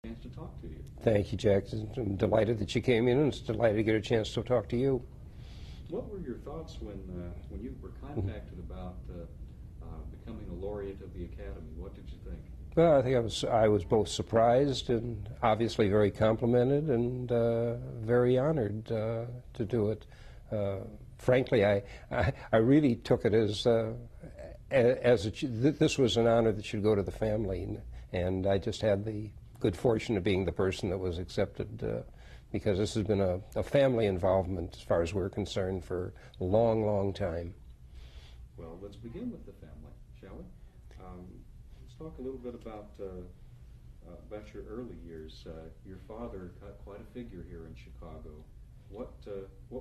chance to talk to you. Thank you, Jack. I'm delighted that you came in, and it's delighted to get a chance to talk to you. What were your thoughts when you were contacted about becoming a laureate of the Academy? What did you think? Well, I think I was both surprised and obviously very complimented and very honored to do it. Frankly, I really took it as this was an honor that should go to the family, and I just had the good fortune of being the person that was accepted because this has been a family involvement as far as we're concerned for a long, long time. Well, let's begin with the family, shall we? Let's talk a little bit about your early years. Your father got quite a figure here in Chicago. What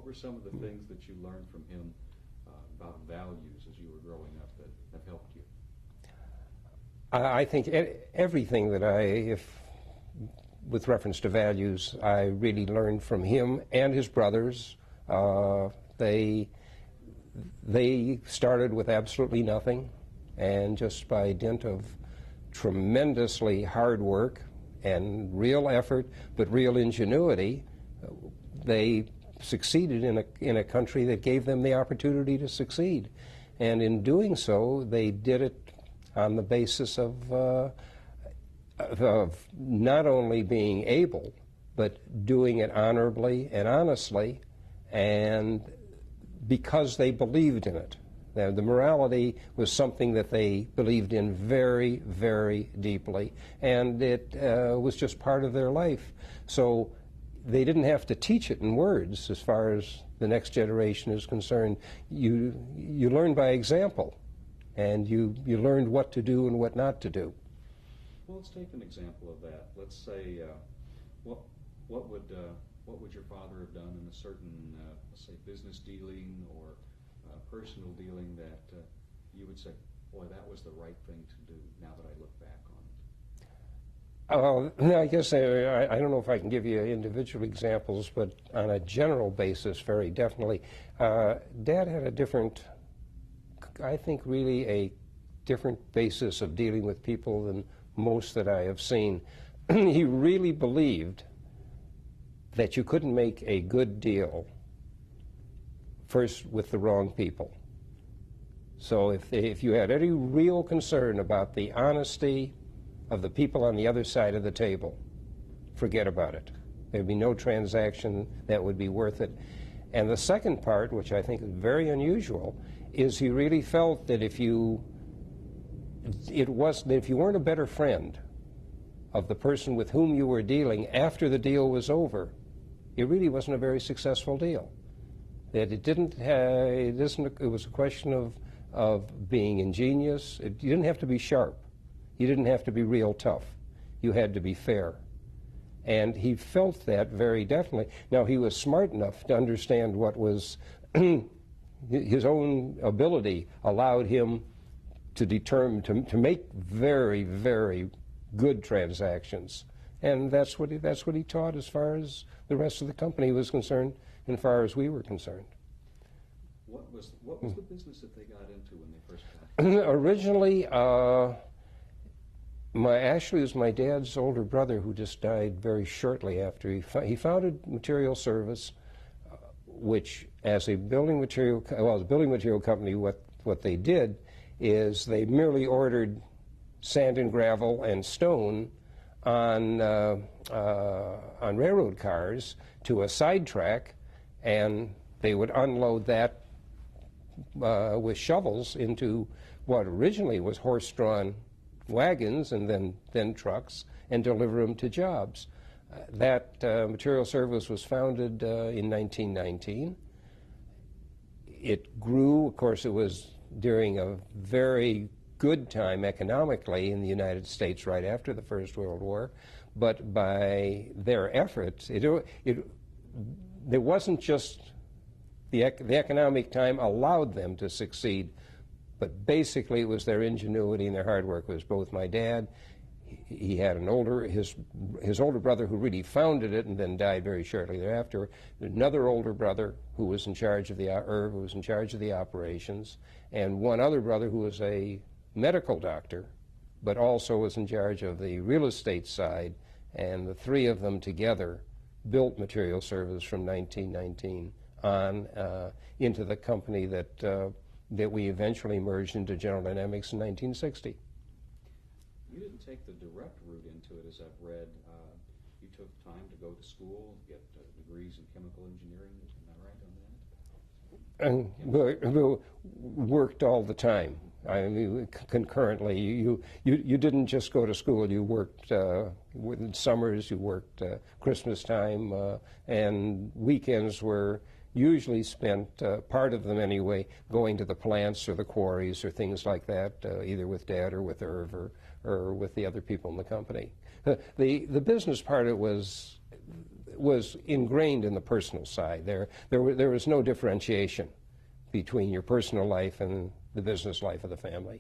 were some of the things that you learned from him about values as you were growing up that have helped you? I think everything that with reference to values, I really learned from him and his brothers. They started with absolutely nothing, and just by dint of tremendously hard work and real effort, but real ingenuity, they succeeded in a country that gave them the opportunity to succeed. And in doing so, they did it on the basis of not only being able, but doing it honorably and honestly, and because they believed in it. Now, the morality was something that they believed in very, very deeply, and it was just part of their life. So they didn't have to teach it in words as far as the next generation is concerned. You learn by example, and you learned what to do and what not to do. Well, let's take an example of that. Let's say, what would your father have done in a certain, let's say, business dealing or personal dealing that you would say, boy, that was the right thing to do now that I look back on it? I guess I don't know if I can give you individual examples, but on a general basis, very definitely. Dad had a different, I think really a different basis of dealing with people than most that I have seen. He really believed that you couldn't make a good deal first with the wrong people. So if you had any real concern about the honesty of the people on the other side of the table, forget about it. There'd be no transaction that would be worth it. And the second part, which I think is very unusual, is he really felt that if you weren't a better friend of the person with whom you were dealing after the deal was over, it really wasn't a very successful deal. That it was a question of being ingenious. You didn't have to be sharp. You didn't have to be real tough. You had to be fair. And he felt that very definitely. Now, he was smart enough to understand what was his own ability allowed him to determine, to make very, very good transactions. And that's what he taught as far as the rest of the company was concerned and as far as we were concerned. What was the business that they got into when they first got? Originally, actually it was my dad's older brother who just died very shortly after he founded Material Service, which as a building material company, what they did is they merely ordered sand and gravel and stone on railroad cars to a sidetrack, and they would unload that with shovels into what originally was horse-drawn wagons and then trucks, and deliver them to jobs. That Material Service was founded in 1919. It grew. Of course, it was during a very good time economically in the United States right after the First World War, but by their efforts, there wasn't just the economic time allowed them to succeed, but basically it was their ingenuity and their hard work. It was both my dad. He had his older brother who really founded it and then died very shortly thereafter. Another older brother who was in charge of the operations, and one other brother who was a medical doctor, but also was in charge of the real estate side And the three of them together built Material Service from 1919 on into the company that we eventually merged into General Dynamics in 1960. You didn't take the direct route into it, as I've read. You took time to go to school, get degrees in chemical engineering. Am I right on that? And we worked all the time. I mean, concurrently. You didn't just go to school. You worked in summers. You worked Christmas time, and weekends were usually spent, part of them anyway, going to the plants or the quarries or things like that, either with Dad or with Irv or with the other people in the company. The business part of it was ingrained in the personal side. There was no differentiation between your personal life and the business life of the family.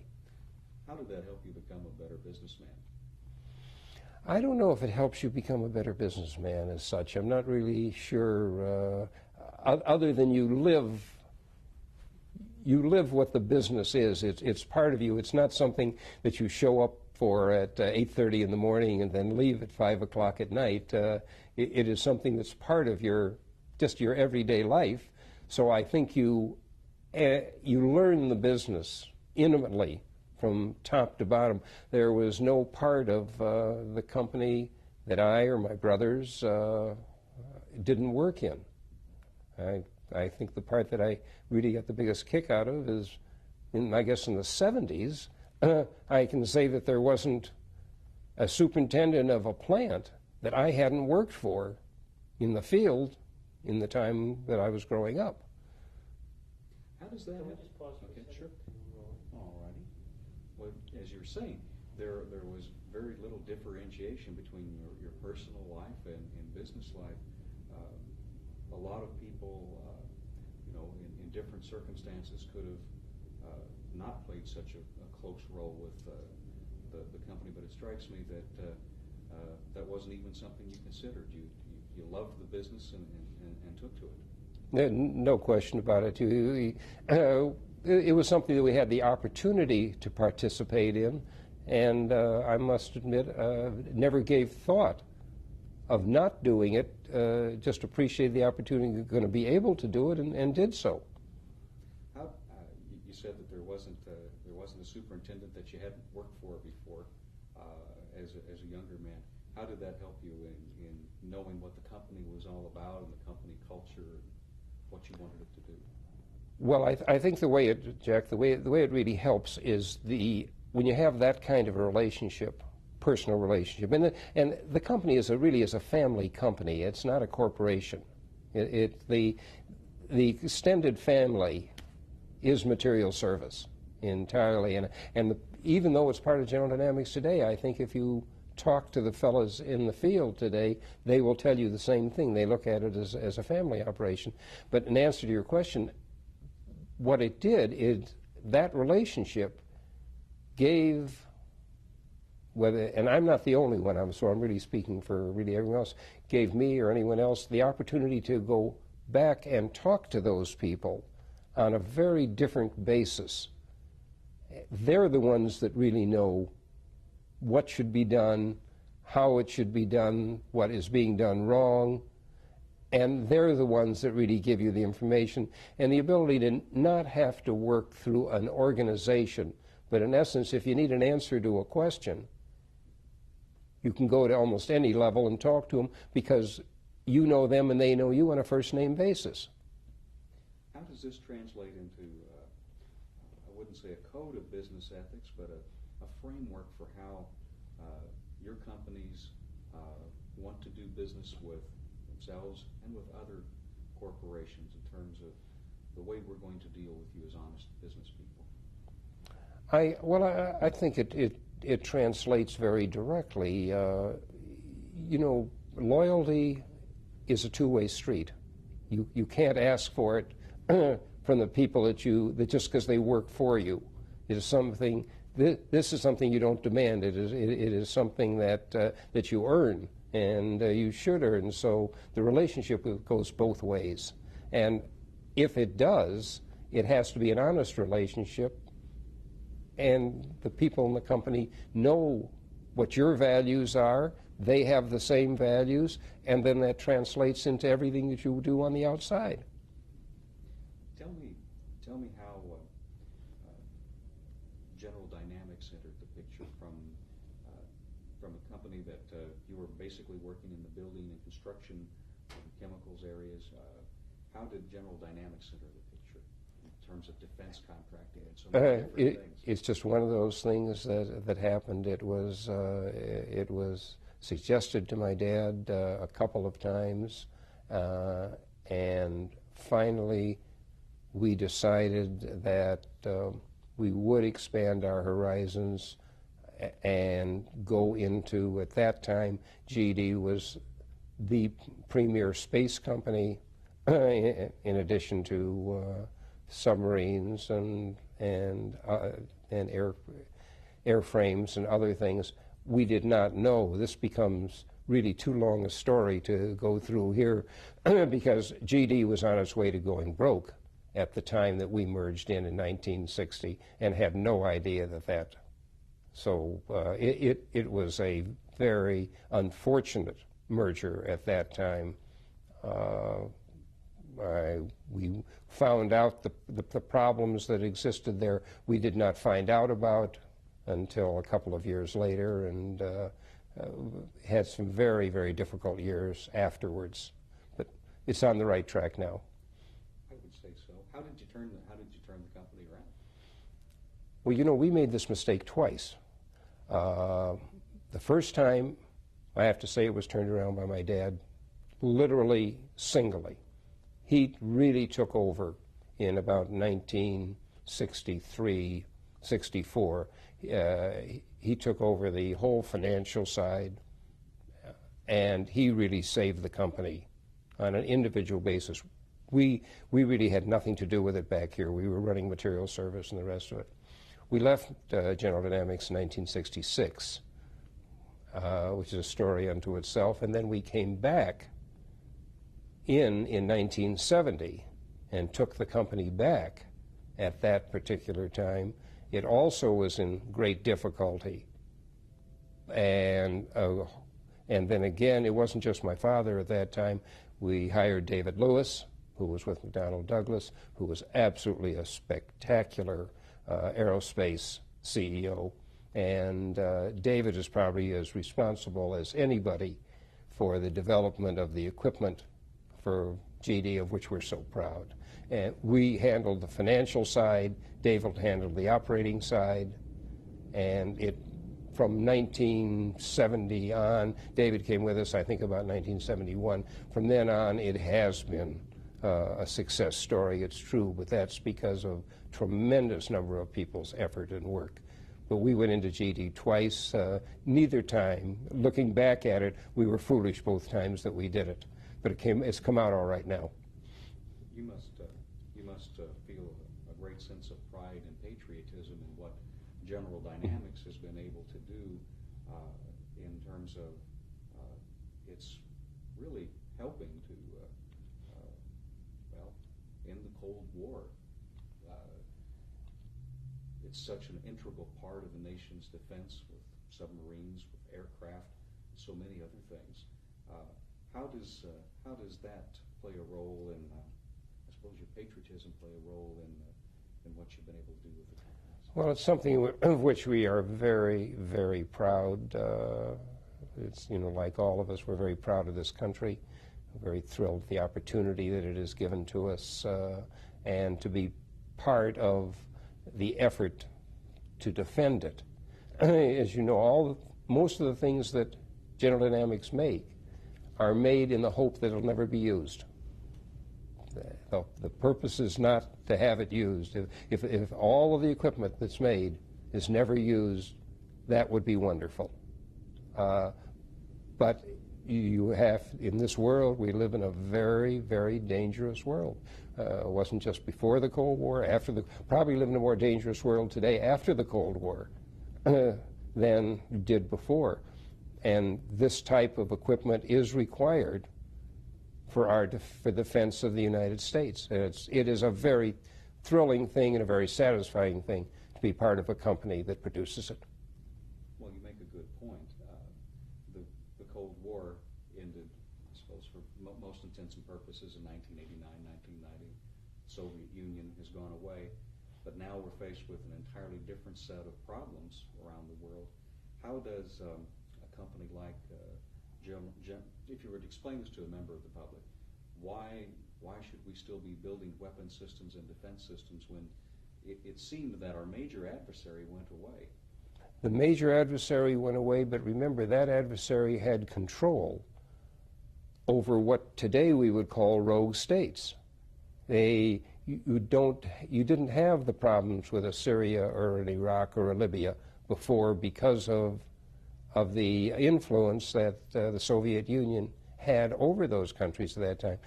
How did that help you become a better businessman? I don't know if it helps you become a better businessman as such. I'm not really sure. Other than you live what the business is. It's part of you. It's not something that you show up for at 8:30 in the morning and then leave at 5 o'clock at night. It is something that's part of your everyday life. So I think you learn the business intimately from top to bottom. There was no part of the company that I or my brothers didn't work in. I think the part that I really got the biggest kick out of is, I guess in the 70s, I can say that there wasn't a superintendent of a plant that I hadn't worked for in the field in the time that I was growing up. How does that happen? Okay, sure. All righty. Well, as you're saying, there was very little differentiation between your personal life and business life. A lot of people, in different circumstances could have not played such a close role with the company, but it strikes me that that wasn't even something you considered. You loved the business and took to it. No question about it. It was something that we had the opportunity to participate in, and I must admit, never gave thought of not doing it, just appreciated the opportunity going to be able to do it and did so. How, you said that there wasn't a superintendent that you hadn't worked for before as a younger man. How did that help you in knowing what the company was all about and the company culture and what you wanted it to do? Well, I think the way it really helps is when you have that kind of a relationship, personal relationship, and the company really is a family company. It's not a corporation. The extended family is Material Service entirely, and even though it's part of General Dynamics today, I think if you talk to the fellows in the field today, they will tell you the same thing. They look at it as a family operation. But in answer to your question, what it did is that relationship gave, and I'm not the only one, so I'm really speaking for really everyone else, gave me or anyone else the opportunity to go back and talk to those people on a very different basis. They're the ones that really know what should be done, how it should be done, what is being done wrong, and they're the ones that really give you the information and the ability to not have to work through an organization, but in essence, if you need an answer to a question, you can go to almost any level and talk to them because you know them and they know you on a first-name basis. How does this translate into, I wouldn't say a code of business ethics, but a framework for how your companies want to do business with themselves and with other corporations in terms of the way we're going to deal with you as honest business people? I think it translates very directly. Loyalty is a two-way street. You can't ask for it from the people that just because they work for you. It is something. This is something you don't demand. It is something that you earn, and you should earn. So the relationship goes both ways. And if it does, it has to be an honest relationship. And the people in the company know what your values are, they have the same values, and then that translates into everything that you do on the outside. Tell me how General Dynamics entered the picture from a company that you were basically working in the building and construction and chemicals areas. How did General Dynamics enter the picture in terms of defense contracting and so many different things? It's just one of those things that happened. It was suggested to my dad a couple of times, and finally we decided that we would expand our horizons and go into, at that time, GD was the premier space company in addition to submarines and airframes and other things. We did not know. This becomes really too long a story to go through here because GD was on its way to going broke at the time that we merged in 1960 and had no idea that. So it was a very unfortunate merger at that time. We found out the problems that existed there. We did not find out about until a couple of years later, and had some very, very difficult years afterwards. But it's on the right track now. I would say so. How did you turn the company around? Well, you know, we made this mistake twice. The first time, I have to say, it was turned around by my dad, literally singly. He really took over in about 1963, 64. He took over the whole financial side, and he really saved the company on an individual basis. We really had nothing to do with it back here. We were running material service and the rest of it. We left General Dynamics in 1966, which is a story unto itself, and then we came back in 1970 and took the company back at that particular time. It also was in great difficulty. And then again, it wasn't just my father at that time. We hired David Lewis, who was with McDonnell Douglas, who was absolutely a spectacular aerospace CEO. And David is probably as responsible as anybody for the development of the equipment for GD, of which we're so proud. And we handled the financial side, David handled the operating side, and from 1970 on, David came with us, I think, about 1971. From then on, it has been a success story. It's true, but that's because of tremendous number of people's effort and work. But we went into GD twice. Neither time, looking back at it, we were foolish both times that we did it. But it's come out all right now. You must feel a great sense of pride and patriotism in what General Dynamics has been able to do in terms of it's really helping to end the Cold War. It's such an integral part of the nation's defense with submarines, with aircraft, so many other things. How does that play a role in, I suppose, your patriotism play a role in what you've been able to do with the companies? Well, it's something of which we are very, very proud. It's, you know, like all of us, we're very proud of this country. We're very thrilled with the opportunity that it has given to us and to be part of the effort to defend it. As you know, most of the things that General Dynamics make are made in the hope that it'll never be used. The purpose is not to have it used. If all of the equipment that's made is never used, that would be wonderful. But you have, in this world, we live in a very, very dangerous world. It wasn't just before the Cold War, probably live in a more dangerous world today after the Cold War than did before. And this type of equipment is required for defense of the United States. It is a very thrilling thing and a very satisfying thing to be part of a company that produces it. Well, you make a good point. The for most intents and purposes in 1989, 1990. The Soviet Union has gone away, but now we're faced with an entirely different set of problems around the world. How does a company like if you were to explain this to a member of the public, why should we still be building weapon systems and defense systems when it seemed that our major adversary went away? The major adversary went away, but remember, that adversary had control over what today we would call rogue states. You didn't have the problems with a Syria or an Iraq or a Libya before because of the influence that the Soviet Union had over those countries at that time.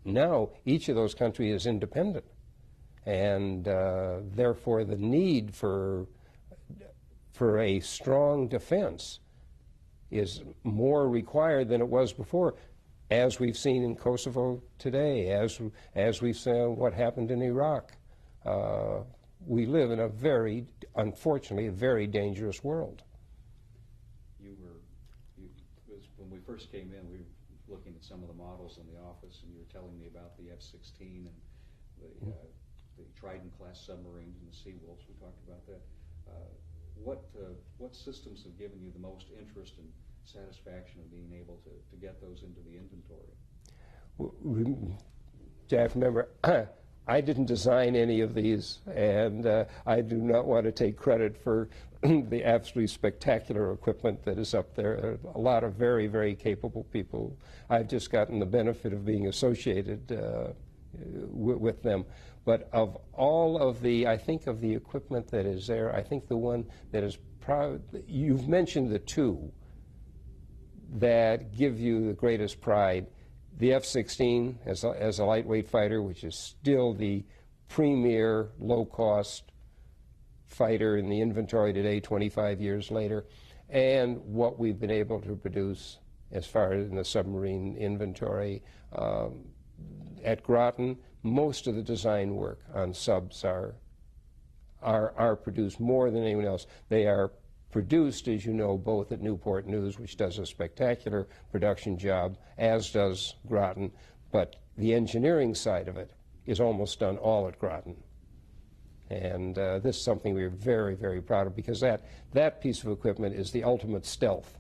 Now each of those countries is independent, and therefore the need for a strong defense is more required than it was before, as we've seen in Kosovo today, as we've seen what happened in Iraq. We live in unfortunately, a very dangerous world. When we first came in, we were looking at some of the models in the office, and you were telling me about the F-16 and the Trident-class submarines and the Seawolves. We talked about that. What systems have given you the most interest and satisfaction of being able to get those into the inventory? Jack, remember, I didn't design any of these, and I do not want to take credit for the absolutely spectacular equipment that is up there. A lot of very, very capable people. I've just gotten the benefit of being associated with them. But of all of I think of the equipment that is there, I think the one that is you've mentioned the two that give you the greatest pride. The F-16 as a lightweight fighter, which is still the premier low-cost fighter in the inventory today, 25 years later, and what we've been able to produce as far as in the submarine inventory. At Groton, most of the design work on subs are produced more than anyone else. They are produced, as you know, both at Newport News, which does a spectacular production job, as does Groton, but the engineering side of it is almost done all at Groton. And this is something we're very, very proud of, because that piece of equipment is the ultimate stealth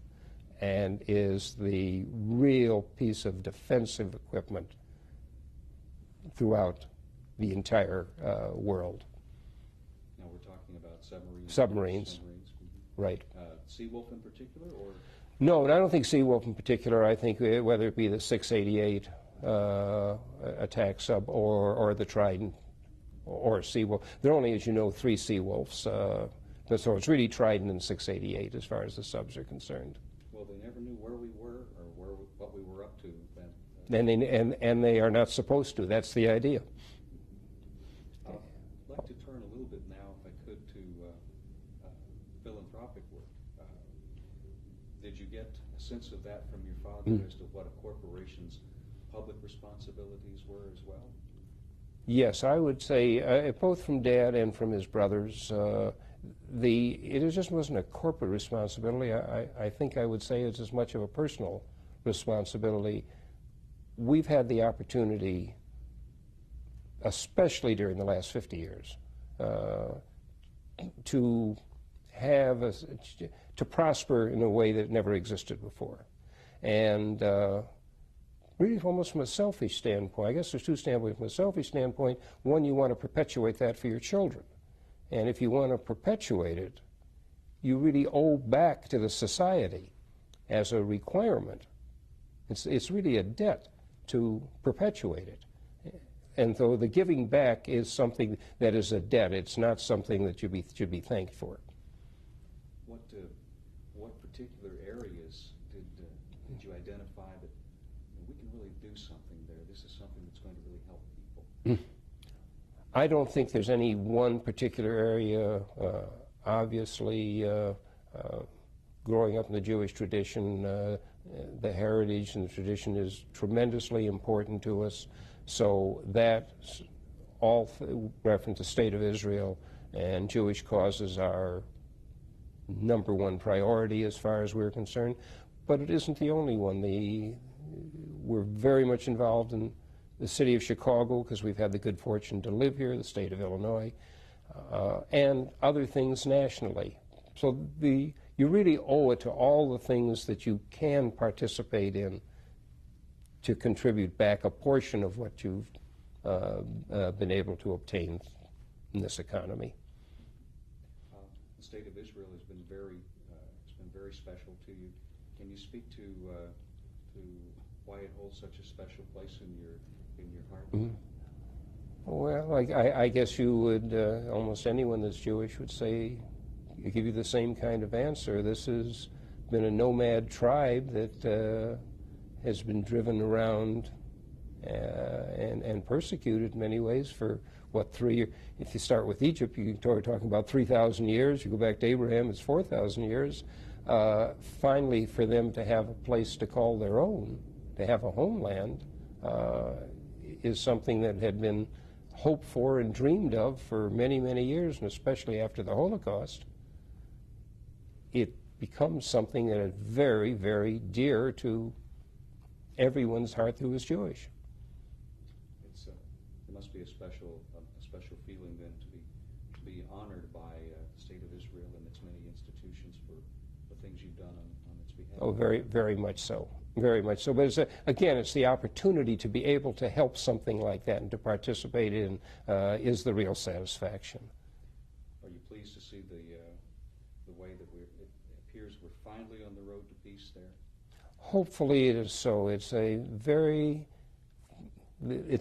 and is the real piece of defensive equipment throughout the entire world. Now we're talking about submarines. Submarines. Right. Seawolf in particular, or? No, and I don't think Seawolf in particular. I think whether it be the 688 attack sub or the Trident or Seawolf. There are only, as you know, 3 Seawolves. So it's really Trident and 688 as far as the subs are concerned. Well, they never knew where we were or what we were up to then. And they are not supposed to. That's the idea. I'd like to turn a little bit now, if I could, to philanthropic work. Did you get a sense of that from your father as to what a corporation's public responsibilities were as well? Yes, I would say both from Dad and from his brothers. It just wasn't a corporate responsibility. I think I would say it's as much of a personal responsibility. We've had the opportunity, especially during the last 50 years, to prosper in a way that never existed before. And really almost from a selfish standpoint, I guess there's 2 standpoints. From a selfish standpoint, one, you want to perpetuate that for your children. And if you want to perpetuate it, you really owe back to the society as a requirement. It's really a debt to perpetuate it. And so the giving back is something that is a debt. It's not something that you should be thanked for. What particular areas did you identify that we can really do something there? This is something that's going to really help people. I don't think there's any one particular area. Obviously, growing up in the Jewish tradition, the heritage and the tradition is tremendously important to us. So that all reference the State of Israel and Jewish causes are #1 priority as far as we're concerned. But it isn't the only one. we're very much involved in the city of Chicago because we've had the good fortune to live here, the state of Illinois, and other things nationally. So you really owe it to all the things that you can participate in to contribute back a portion of what you've been able to obtain in this economy. The state of Israel has been very special to you. Can you speak to why it holds such a special place in your heart? Mm-hmm. Well, I guess you would, almost anyone that's Jewish would say, give you the same kind of answer. This has been a nomad tribe that has been driven around and persecuted in many ways for, if you start with Egypt, you're talking about 3,000 years. You go back to Abraham, it's 4,000 years. Finally, for them to have a place to call their own, to have a homeland, is something that had been hoped for and dreamed of for many, many years, and especially after the Holocaust. It becomes something that is very, very dear to everyone's heart who is Jewish. It must be a special feeling then to be honored by the state of Israel and its many institutions for the things you've done on its behalf. Oh, very, very much so. Very much so. But again, it's the opportunity to be able to help something like that and to participate in is the real satisfaction. Are you pleased to see the way that it appears we're finally on the road to peace there? Hopefully it is so. It's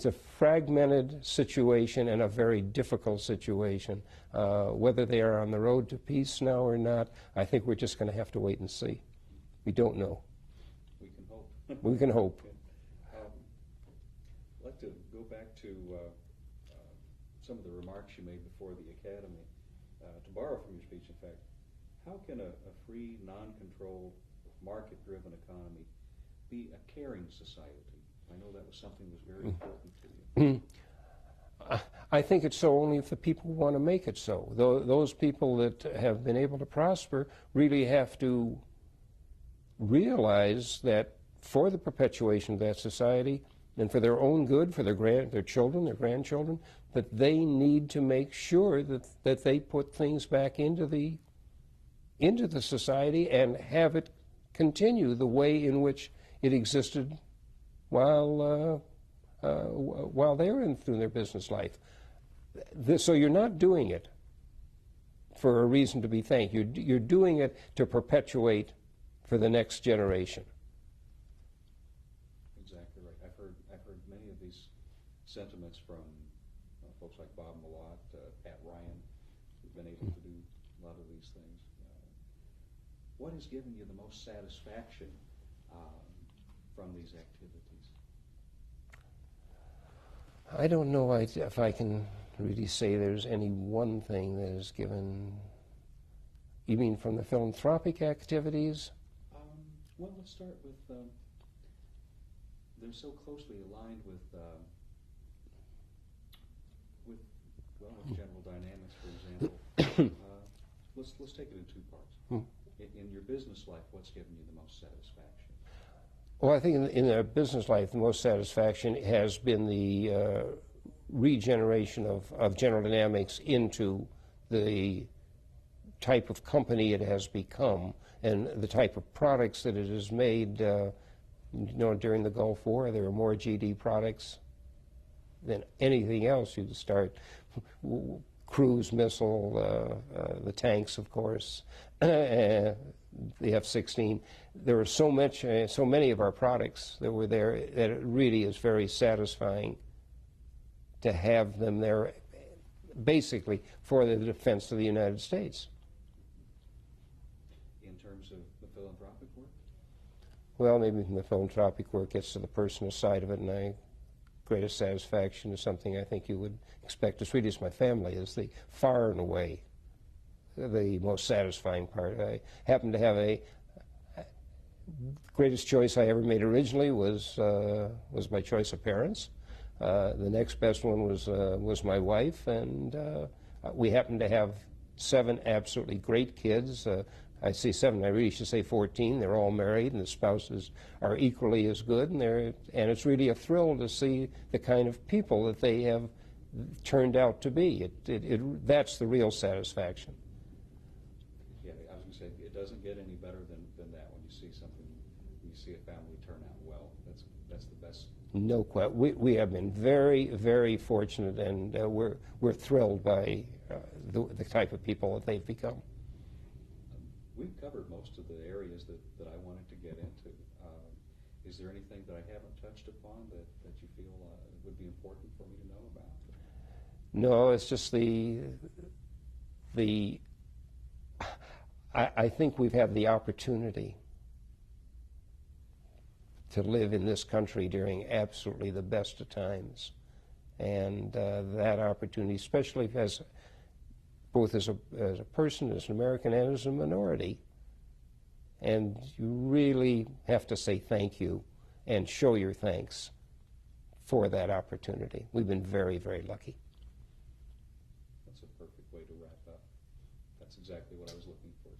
a fragmented situation and a very difficult situation. Whether they are on the road to peace now or not, I think we're just going to have to wait and see. We don't know. We can hope. We can hope. I'd like to go back to some of the remarks you made before the Academy. To borrow from your speech, in fact, how can a free, non-controlled, market-driven economy be a caring society? I know that was something that was very important to you. I think it's so only if the people want to make it so. Those people that have been able to prosper really have to realize that for the perpetuation of that society and for their own good, for their children, their grandchildren, that they need to make sure that they put things back into the society and have it continue the way in which it existed while they were through their business life. So you're not doing it for a reason to be thanked. You're doing it to perpetuate for the next generation. Exactly right. I've heard many of these sentiments from folks like Bob Malott, Pat Ryan, who've been able to do a lot of these things. What has given you the most satisfaction from these activities? I don't know if I can really say there's any one thing that has given. You mean from the philanthropic activities? Well, let's start with, they're so closely aligned with General Dynamics, for example. Let's take it in two parts. In your business life, what's given you the most satisfaction? Well, I think in their business life, the most satisfaction has been the regeneration of General Dynamics into the type of company it has become and the type of products that it has made. During the Gulf War, there were more GD products than anything else. You could start cruise missile, the tanks, of course, the F-16. There were so many of our products that were there that it really is very satisfying to have them there, basically for the defense of the United States. In terms of the philanthropic work? Well, maybe the philanthropic work gets to the personal side of it, and greatest satisfaction is something I think you would expect. As really as my family is the far and away the most satisfying part. I happen to have greatest choice I ever made originally was my choice of parents. The next best one was my wife, and we happened to have 7 absolutely great kids, I say 7, I really should say 14. They're all married, and the spouses are equally as good, and it's really a thrill to see the kind of people that they have turned out to be. That's the real satisfaction. Yeah, I was going to say, it doesn't get any better than that when you see something, when you see a family turn out well. That's the best. No question. We have been very, very fortunate, and we're thrilled by the type of people that they've become. We've covered most of the areas that I wanted to get into. Is there anything that I haven't touched upon that you feel would be important for me to know about? No, it's just I think we've had the opportunity to live in this country during absolutely the best of times. And that opportunity, especially both as a person, as an American, and as a minority. And you really have to say thank you and show your thanks for that opportunity. We've been very, very lucky. That's a perfect way to wrap up. That's exactly what I was looking for.